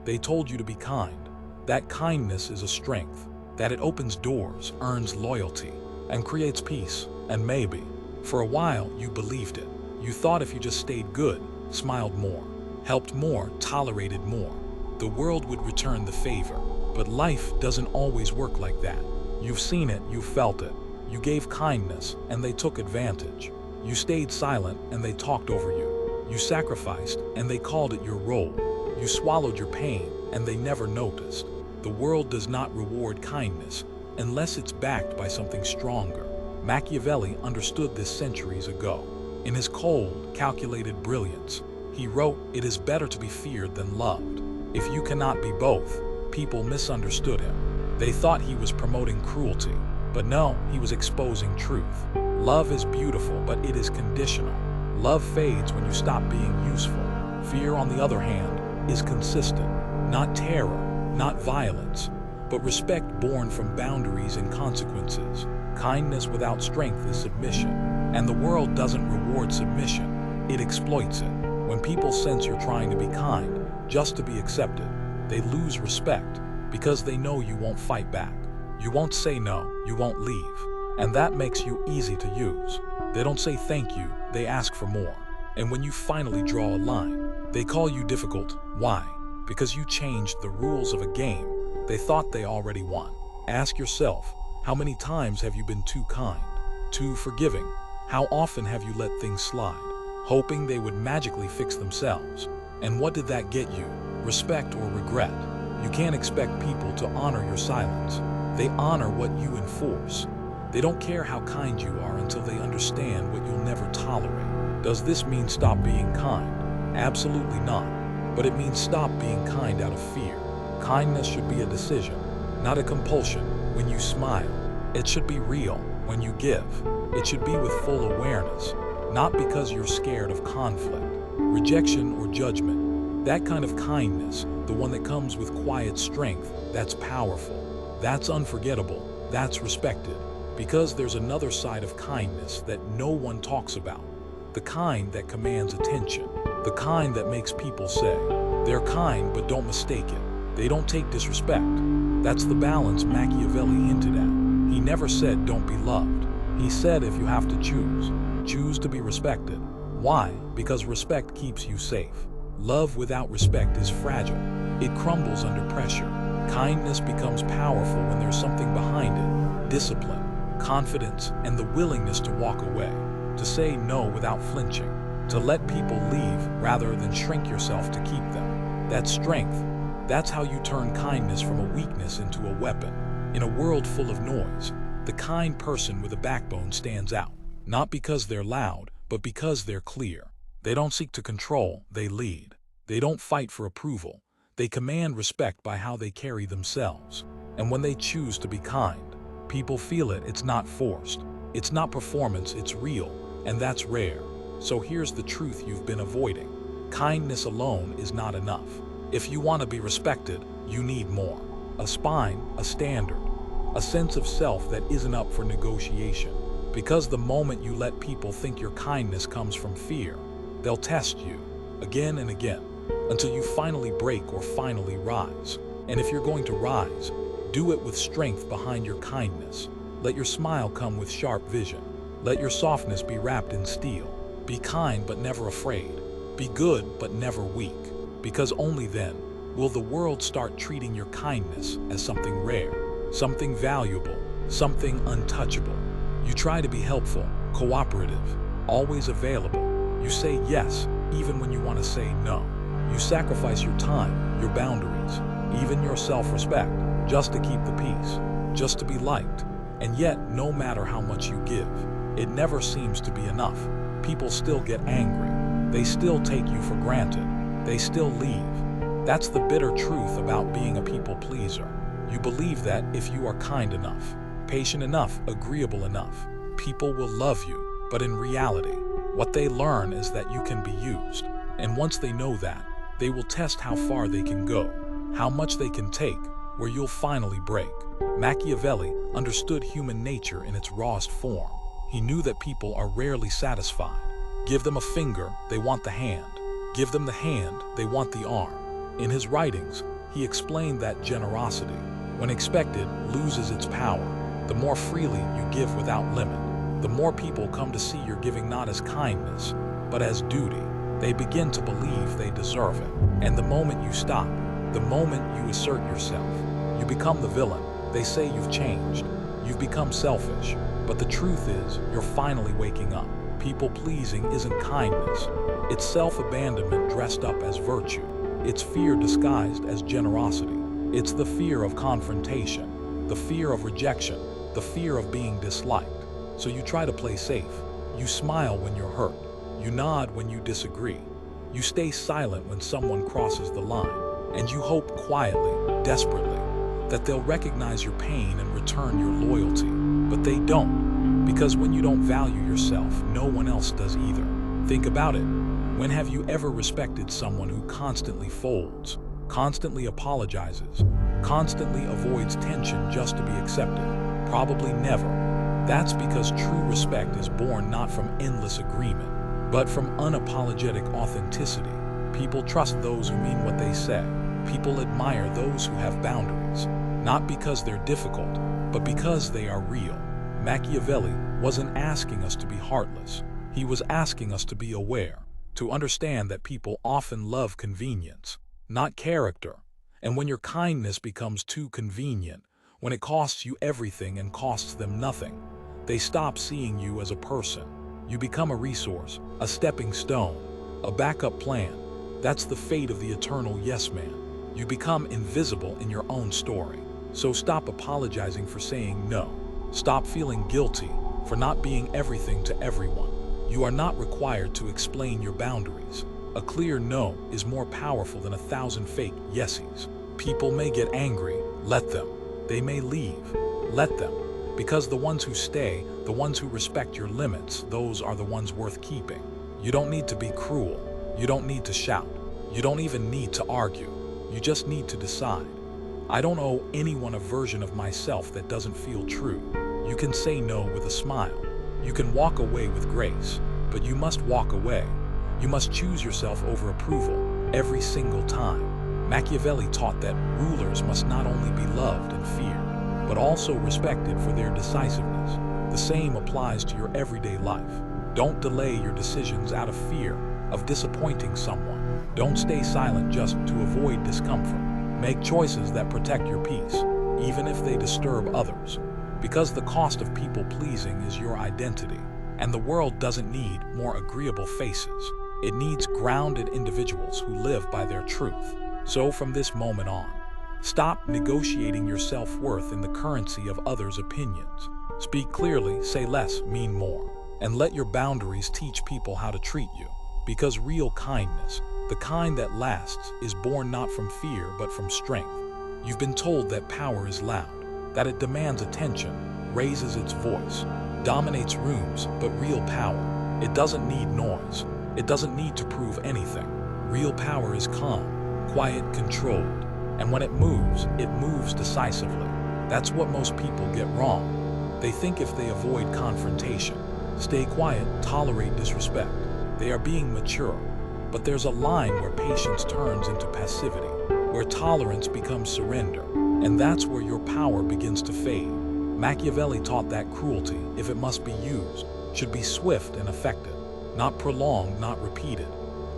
They told you to be kind, that kindness is a strength, that it opens doors, earns loyalty, and creates peace. And maybe, for a while, you believed it. You thought if you just stayed good, smiled more, helped more, tolerated more, the world would return the favor. But life doesn't always work like that. You've seen it, you felt it. You gave kindness, and they took advantage. You stayed silent, and they talked over you. You sacrificed, and they called it your role. You swallowed your pain, and they never noticed. The world does not reward kindness unless it's backed by something stronger. Machiavelli understood this centuries ago. In his cold, calculated brilliance, he wrote, "It is better to be feared than loved." If you cannot be both, people misunderstood him. They thought he was promoting cruelty, but no, he was exposing truth. Love is beautiful, but it is conditional. Love fades when you stop being useful. Fear, on the other hand, is consistent. Not terror, not violence, but respect born from boundaries and consequences. Kindness without strength is submission, and the world doesn't reward submission, it exploits it. When people sense you're trying to be kind, just to be accepted, they lose respect, because they know you won't fight back. You won't say no, you won't leave, and that makes you easy to use. They don't say thank you, they ask for more. And when you finally draw a line, they call you difficult. Why? Because you changed the rules of a game they thought they already won. Ask yourself, how many times have you been too kind, too forgiving? How often have you let things slide, hoping they would magically fix themselves? And what did that get you? Respect or regret? You can't expect people to honor your silence. They honor what you enforce. They don't care how kind you are until they understand what you'll never tolerate. Does this mean stop being kind? Absolutely not. But it means stop being kind out of fear. Kindness should be a decision, not a compulsion. When you smile, it should be real. When you give, it should be with full awareness, not because you're scared of conflict, rejection, or judgment. That kind of kindness, the one that comes with quiet strength, that's powerful, that's unforgettable, that's respected. Because there's another side of kindness that no one talks about. The kind that commands attention. The kind that makes people say, they're kind, but don't mistake it. They don't take disrespect. That's the balance Machiavelli hinted at. He never said don't be loved. He said if you have to choose to be respected. Why? Because respect keeps you safe. Love without respect is fragile. It crumbles under pressure. Kindness becomes powerful when there's something behind it. Discipline, confidence, and the willingness to walk away. To say no without flinching. To let people leave rather than shrink yourself to keep them. That's strength. That's how you turn kindness from a weakness into a weapon. In a world full of noise, the kind person with a backbone stands out. Not because they're loud, but because they're clear. They don't seek to control, they lead. They don't fight for approval. They command respect by how they carry themselves. And when they choose to be kind, people feel it. It's not forced. It's not performance, it's real. And that's rare. So here's the truth you've been avoiding. Kindness alone is not enough. If you want to be respected, you need more. A spine, a standard, a sense of self that isn't up for negotiation. Because the moment you let people think your kindness comes from fear, they'll test you again and again until you finally break or finally rise. And if you're going to rise, do it with strength behind your kindness. Let your smile come with sharp vision. Let your softness be wrapped in steel. Be kind but never afraid. Be good but never weak. Because only then will the world start treating your kindness as something rare, something valuable, something untouchable. You try to be helpful, cooperative, always available. You say yes, even when you want to say no. You sacrifice your time, your boundaries, even your self-respect, just to keep the peace, just to be liked. And yet, no matter how much you give, it never seems to be enough. People still get angry. They still take you for granted. They still leave. That's the bitter truth about being a people pleaser. You believe that if you are kind enough, patient enough, agreeable enough, people will love you. But in reality, what they learn is that you can be used. And once they know that, they will test how far they can go, how much they can take, where you'll finally break. Machiavelli understood human nature in its rawest form. He knew that people are rarely satisfied. Give them a finger, they want the hand. Give them the hand, they want the arm. In his writings, he explained that generosity, when expected, loses its power. The more freely you give without limit, the more people come to see your giving not as kindness, but as duty. They begin to believe they deserve it. And the moment you stop, the moment you assert yourself, you become the villain. They say you've changed, you've become selfish. But the truth is, you're finally waking up. People-pleasing isn't kindness. It's self-abandonment dressed up as virtue. It's fear disguised as generosity. It's the fear of confrontation, the fear of rejection, the fear of being disliked. So you try to play safe. You smile when you're hurt. You nod when you disagree. You stay silent when someone crosses the line. And you hope quietly, desperately, that they'll recognize your pain and return your loyalty. But they don't. Because when you don't value yourself, no one else does either. Think about it. When have you ever respected someone who constantly folds, constantly apologizes, constantly avoids tension just to be accepted? Probably never. That's because true respect is born not from endless agreement, but from unapologetic authenticity. People trust those who mean what they say. People admire those who have boundaries, not because they're difficult, but because they are real. Machiavelli wasn't asking us to be heartless. He was asking us to be aware, to understand that people often love convenience, not character. And when your kindness becomes too convenient, when it costs you everything and costs them nothing, they stop seeing you as a person. You become a resource, a stepping stone, a backup plan. That's the fate of the eternal yes man. You become invisible in your own story. So stop apologizing for saying no. Stop feeling guilty for not being everything to everyone. You are not required to explain your boundaries. A clear no is more powerful than 1,000 fake yesies. People may get angry, let them. They may leave, let them. Because the ones who stay, the ones who respect your limits, those are the ones worth keeping. You don't need to be cruel. You don't need to shout. You don't even need to argue. You just need to decide. I don't owe anyone a version of myself that doesn't feel true. You can say no with a smile. You can walk away with grace, but you must walk away. You must choose yourself over approval every single time. Machiavelli taught that rulers must not only be loved and feared, but also respected for their decisiveness. The same applies to your everyday life. Don't delay your decisions out of fear of disappointing someone. Don't stay silent just to avoid discomfort. Make choices that protect your peace, even if they disturb others. Because the cost of people-pleasing is your identity, and the world doesn't need more agreeable faces. It needs grounded individuals who live by their truth. So from this moment on, stop negotiating your self-worth in the currency of others' opinions. Speak clearly, say less, mean more, and let your boundaries teach people how to treat you. Because real kindness, the kind that lasts, is born not from fear but from strength. You've been told that power is loud, that it demands attention, raises its voice, dominates rooms, but real power, it doesn't need noise. It doesn't need to prove anything. Real power is calm, quiet, controlled, and when it moves decisively. That's what most people get wrong. They think if they avoid confrontation, stay quiet, tolerate disrespect, they are being mature. But there's a line where patience turns into passivity, where tolerance becomes surrender, and that's where your power begins to fade. Machiavelli taught that cruelty, if it must be used, should be swift and effective, not prolonged, not repeated.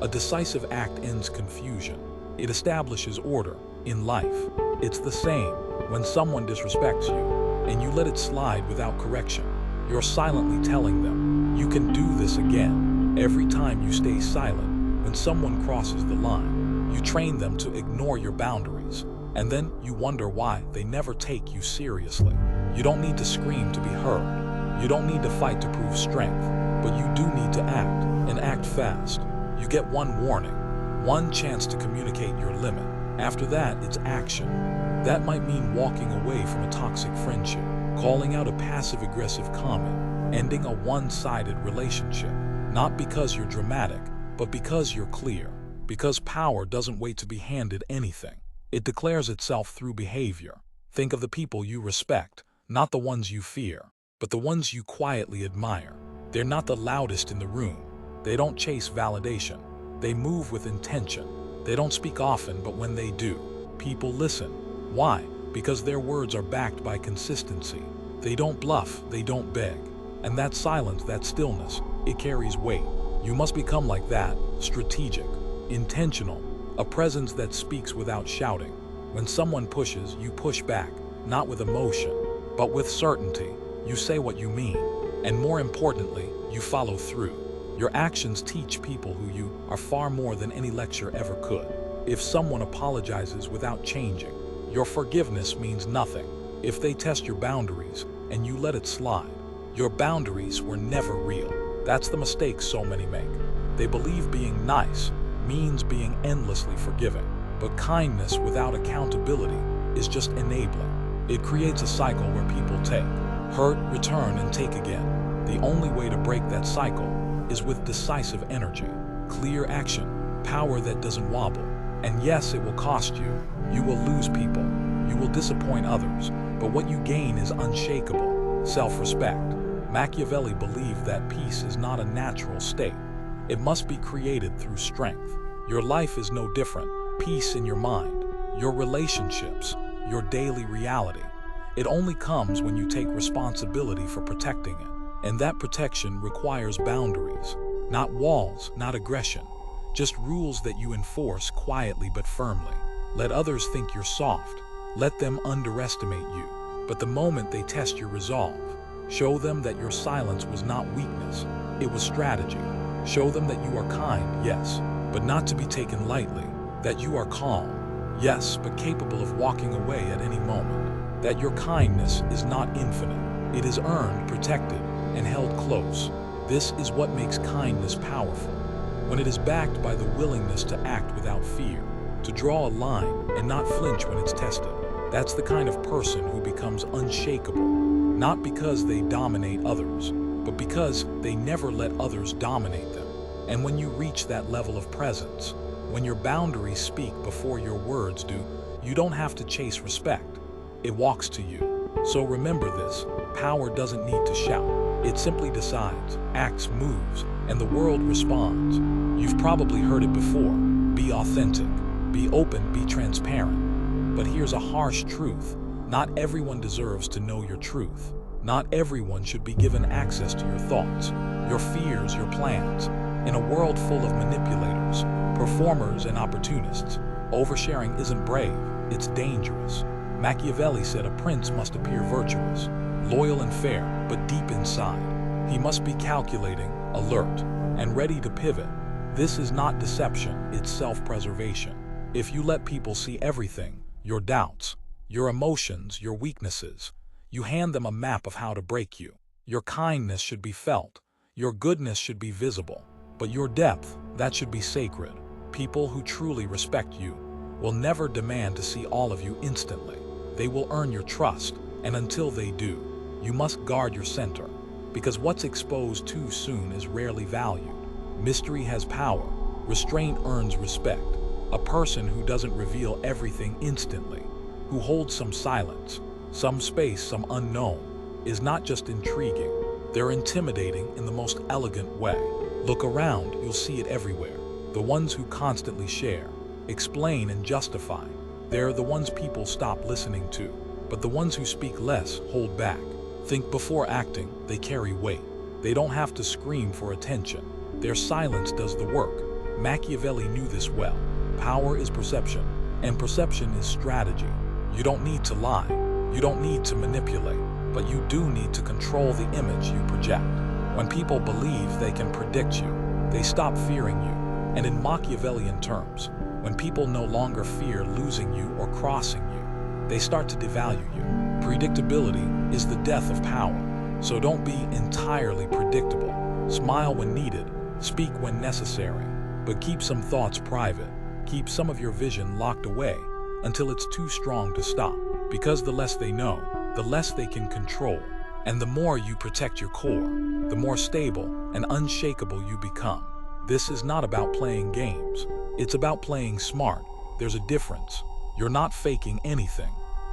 A decisive act ends confusion. It establishes order. In life, it's the same. When someone disrespects you, and you let it slide without correction, you're silently telling them, you can do this again. Every time you stay silent, when someone crosses the line, you train them to ignore your boundaries, and then you wonder why they never take you seriously. You don't need to scream to be heard. You don't need to fight to prove strength, but you do need to act, and act fast. You get one warning, one chance to communicate your limit. After that, it's action. That might mean walking away from a toxic friendship, calling out a passive-aggressive comment, ending a one-sided relationship. Not because you're dramatic, but because you're clear. Because power doesn't wait to be handed anything. It declares itself through behavior. Think of the people you respect, not the ones you fear, but the ones you quietly admire. They're not the loudest in the room. They don't chase validation. They move with intention. They don't speak often, but when they do, people listen. Why? Because their words are backed by consistency. They don't bluff, they don't beg. And that silence, that stillness, it carries weight. You must become like that, strategic, intentional, a presence that speaks without shouting. When someone pushes, you push back, not with emotion, but with certainty. You say what you mean, and more importantly, you follow through. Your actions teach people who you are far more than any lecture ever could. If someone apologizes without changing, your forgiveness means nothing. If they test your boundaries and you let it slide, your boundaries were never real. That's the mistake so many make. They believe being nice means being endlessly forgiving, but kindness without accountability is just enabling. It creates a cycle where people take, hurt, return, and take again. The only way to break that cycle is with decisive energy, clear action, power that doesn't wobble. And yes, it will cost you. You will lose people. You will disappoint others. But what you gain is unshakable self-respect. Machiavelli believed that peace is not a natural state. It must be created through strength. Your life is no different. Peace in your mind, your relationships, your daily reality. It only comes when you take responsibility for protecting it. And that protection requires boundaries, not walls, not aggression, just rules that you enforce quietly but firmly. Let others think you're soft. Let them underestimate you. But the moment they test your resolve, show them that your silence was not weakness, it was strategy. Show them that you are kind, yes, but not to be taken lightly, that you are calm, yes, but capable of walking away at any moment, that your kindness is not infinite, it is earned, protected, and held close. This is what makes kindness powerful. When it is backed by the willingness to act without fear, to draw a line and not flinch when it's tested. That's the kind of person who becomes unshakable, not because they dominate others, but because they never let others dominate them. And when you reach that level of presence, when your boundaries speak before your words do, you don't have to chase respect. It walks to you. So remember this, power doesn't need to shout. It simply decides, acts, moves, and the world responds. You've probably heard it before. Be authentic, be open, be transparent. But here's a harsh truth. Not everyone deserves to know your truth. Not everyone should be given access to your thoughts, your fears, your plans. In a world full of manipulators, performers, and opportunists, oversharing isn't brave, it's dangerous. Machiavelli said a prince must appear virtuous, loyal and fair, but deep inside, he must be calculating, alert, and ready to pivot. This is not deception, it's self-preservation. If you let people see everything, your doubts, your emotions, your weaknesses, you hand them a map of how to break you. Your kindness should be felt, your goodness should be visible, but your depth, that should be sacred. People who truly respect you will never demand to see all of you instantly. They will earn your trust, and until they do, you must guard your center, because what's exposed too soon is rarely valued. Mystery has power, restraint earns respect. A person who doesn't reveal everything instantly, who holds some silence, some space, some unknown, is not just intriguing, they're intimidating in the most elegant way. Look around, you'll see it everywhere. The ones who constantly share, explain, and justify, they're the ones people stop listening to. But the ones who speak less hold back. Think before acting, they carry weight. They don't have to scream for attention. Their silence does the work. Machiavelli knew this well. Power is perception, and perception is strategy. You don't need to lie. You don't need to manipulate, but you do need to control the image you project. When people believe they can predict you, they stop fearing you. And in Machiavellian terms, when people no longer fear losing you or crossing you, they start to devalue you. Predictability is the death of power. So don't be entirely predictable. Smile when needed, speak when necessary, but keep some thoughts private. Keep some of your vision locked away until it's too strong to stop. Because the less they know, the less they can control. And the more you protect your core, the more stable and unshakable you become. This is not about playing games. It's about playing smart. There's a difference. You're not faking anything.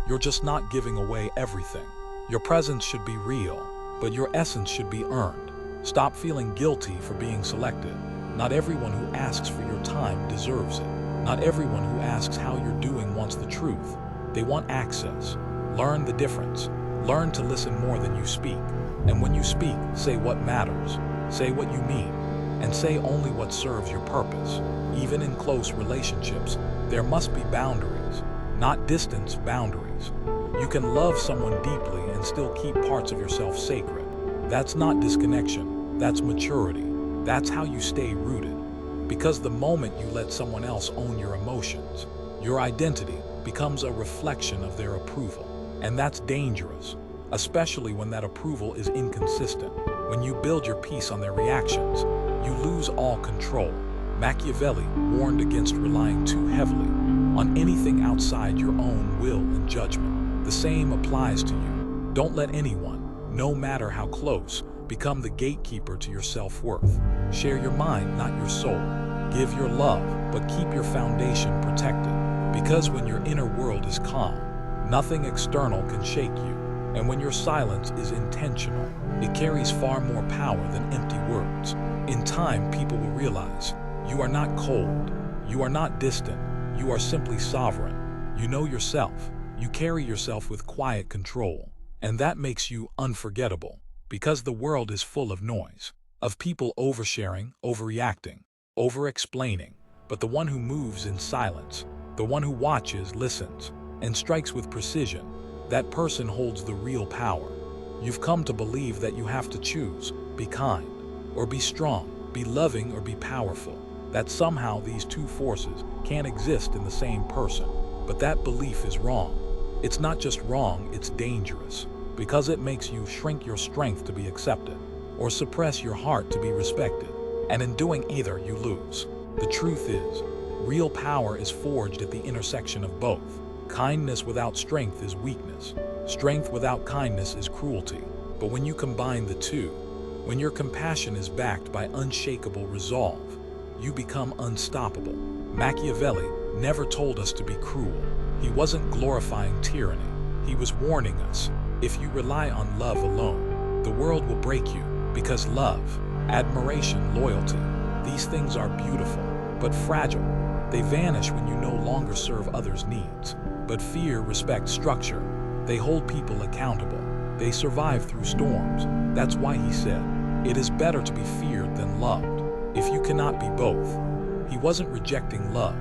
You're just not giving away everything. Your presence should be real, but your essence should be earned. Stop feeling guilty for being selected. Not everyone who asks for your time deserves it. Not everyone who asks how you're doing wants the truth. They want access. Learn the difference. Learn to listen more than you speak. And when you speak, say what matters. Say what you mean. And say only what serves your purpose. Even in close relationships, there must be boundaries, not distance boundaries. You can love someone deeply and still keep parts of yourself sacred. That's not disconnection, that's maturity. That's how you stay rooted. Because the moment you let someone else own your emotions, your identity becomes a reflection of their approval. And that's dangerous, especially when that approval is inconsistent. When you build your peace on their reactions, you lose all control. Machiavelli warned against relying too heavily on anything outside your own will and judgment. The same applies to you. Don't let anyone, no matter how close, become the gatekeeper to your self-worth. Share your mind, not your soul. Give your love, but keep your foundation protected. Because when your inner world is calm, nothing external can shake you. And when your silence is intentional, it carries far more power than empty words. In time, people will realize you are not cold, you are not distant, you are simply sovereign. You know yourself, you carry yourself with quiet control, and that makes you unforgettable. Because the world is full of noise, of people oversharing, overreacting, over-explaining. But the one who moves in silence, the one who watches, listens, and strikes with precision, that person holds the real power. You've come to believe that you have to choose, be kind, or be strong, be loving or be powerful. That somehow these two forces can't exist in the same person. But that belief is wrong. It's not just wrong, it's dangerous. Because it makes you shrink your strength to be accepted, or suppress your heart to be respected. And in doing either, you lose. The truth is, real power is forged at the intersection of both. Kindness without strength is weakness. Strength without kindness is cruelty. But when you combine the two, when your compassion is backed by unshakable resolve, you become unstoppable. Machiavelli never told us to be cruel. He wasn't glorifying tyranny. He was warning us, if you rely on love alone, the world will break you. Because love, admiration, loyalty, these things are beautiful, but fragile. They vanish when you no longer serve others' needs. But fear respects structure. They hold people accountable. They survive through storms. That's why he said, it is better to be feared than loved. If you cannot be both. He wasn't rejecting love.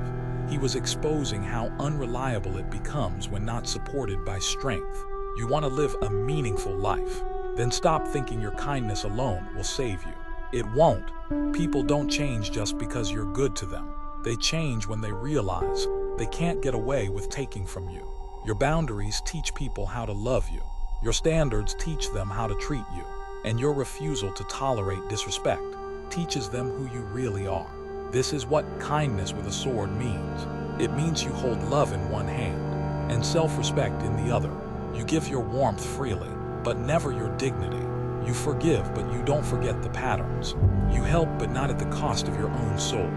He was exposing how unreliable it becomes when not supported by strength. You want to live a meaningful life? Then stop thinking your kindness alone will save you. It won't. People don't change just because you're good to them. They change when they realize they can't get away with taking from you. Your boundaries teach people how to love you. Your standards teach them how to treat you. And your refusal to tolerate disrespect teaches them who you really are. This is what kindness with a sword means. It means you hold love in one hand and self-respect in the other. You give your warmth freely, but never your dignity. You forgive, but you don't forget the patterns. You help, but not at the cost of your own soul.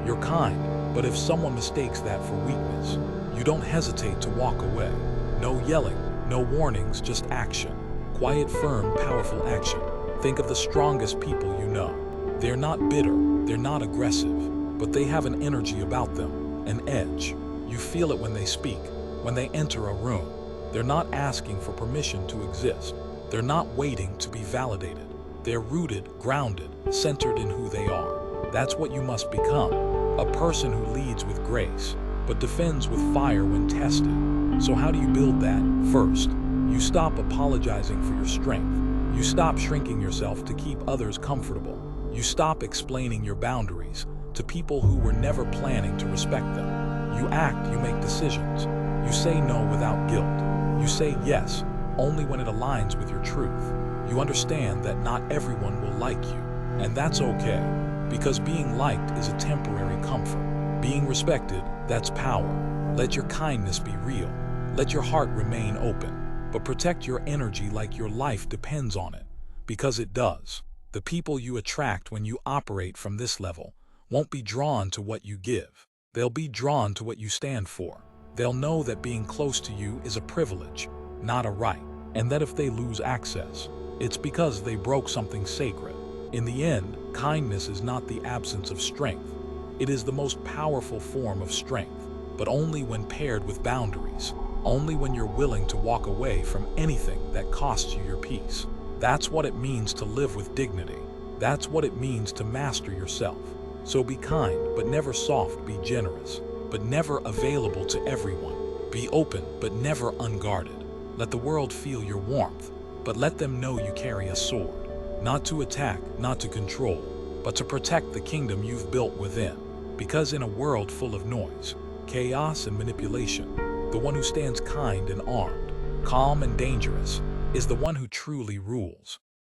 You're kind, but if someone mistakes that for weakness, you don't hesitate to walk away. No yelling, no warnings, just action. Quiet, firm, powerful action. Think of the strongest people you know. They're not bitter, they're not aggressive, but they have an energy about them, an edge. You feel it when they speak, when they enter a room. They're not asking for permission to exist. They're not waiting to be validated. They're rooted, grounded, centered in who they are. That's what you must become. A person who leads with grace, but defends with fire when tested. So how do you build that? First, you stop apologizing for your strength. You stop shrinking yourself to keep others comfortable. You stop explaining your boundaries to people who were never planning to respect them. You act, you make decisions. You say no without guilt. You say yes only when it aligns with your truth. You understand that not everyone will like you, and that's okay, because being liked is a temporary comfort. Being respected, that's power. Let your kindness be real. Let your heart remain open, but protect your energy like your life depends on it, because it does. The people you attract when you operate from this level won't be drawn to what you give. They'll be drawn to what you stand for. They'll know that being close to you is a privilege, not a right, and that if they lose access, it's because they broke something sacred. In the end, kindness is not the absence of strength. It is the most powerful form of strength, but only when paired with boundaries, only when you're willing to walk away from anything that costs you your peace. That's what it means to live with dignity. That's what it means to master yourself. So be kind, but never soft. Be generous, but never available to everyone. Be open, but never unguarded. Let the world feel your warmth, but let them know you carry a sword. Not to attack, not to control, but to protect the kingdom you've built within. Because in a world full of noise, chaos and manipulation, the one who stands kind and armed, calm and dangerous, is the one who truly rules.